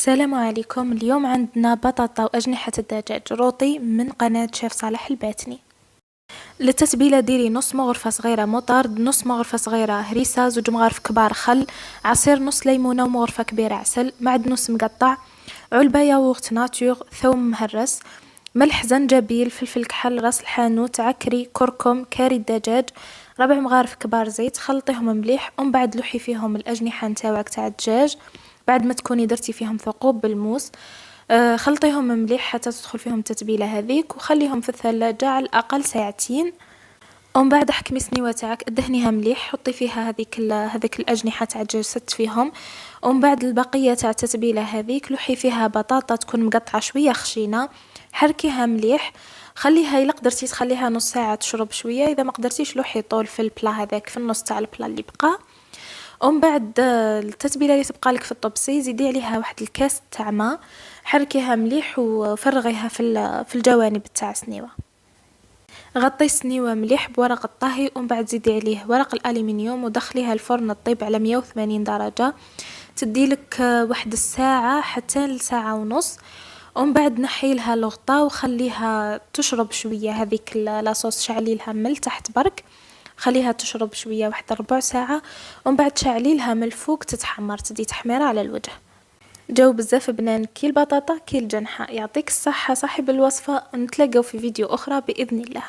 السلام عليكم. اليوم عندنا بطاطا وأجنحة الدجاج روطي من قناة شيف صالح الباتني. للتتبيلة ديري نص مغرفة صغيرة مطارد، نص مغرفة صغيرة هريسة، 2 مغارف كبار خل، عصير نص ليمونة ومغرفة كبيرة عسل، معدنوس مقطع، علبة ياغورت ناتور، ثوم مهرس، ملح، زنجبيل، فلفل كحل، راس الحانوت، عكري، كركم، كاري الدجاج، 4 مغارف كبار زيت. خلطيهم مليح ومن بعد لوحي فيهم الأجنحة نتاوعك تاع الدجاج بعد ما تكوني درتي فيهم ثقوب بالموس. خلطيهم مليح حتى تدخل فيهم التتبيلة هذيك وخليهم في الثلاجة على الأقل ساعتين. ومن بعد حكمي سنيوة تاعك ادهنيها مليح، حطي فيها هذيك الأجنحة تاع الدجاج ست فيهم. ومن بعد البقية تاع التتبيلة هذيك لوحي فيها بطاطا تكون مقطعة شوية خشينة، حركيها مليح، خليها إلا قدرتي تخليها نص ساعة تشرب شوية، إذا ما قدرتيش لوحي طول في البلا هذاك في النص تاع البلا اللي بقى. ومن بعد التتبيله اللي تبقى لك في الطبسي زيدي عليها واحد الكاس تاع ماء، حركيها مليح وفرغيها في الجوانب تاع السنيوه. غطي السنيوه مليح بورق الطهي ومن بعد زيدي عليه ورق الالومنيوم ودخليها الفرن تطيب على 180 درجه، تدي لك واحد الساعه حتى لساعه ونص. ومن بعد نحي لها الغطاء وخليها تشرب شويه هذيك لاصوص، شعلي لها من تحت برك، خليها تشرب شويه واحد ربع ساعه. ومن بعد شعلي لها من الفوق تتحمر، تدي تحميره على الوجه. جو بزاف بنان، كي البطاطا كي الجنحه. يعطيك الصحه صاحب الوصفه، نتلاقاو في فيديو اخرى باذن الله.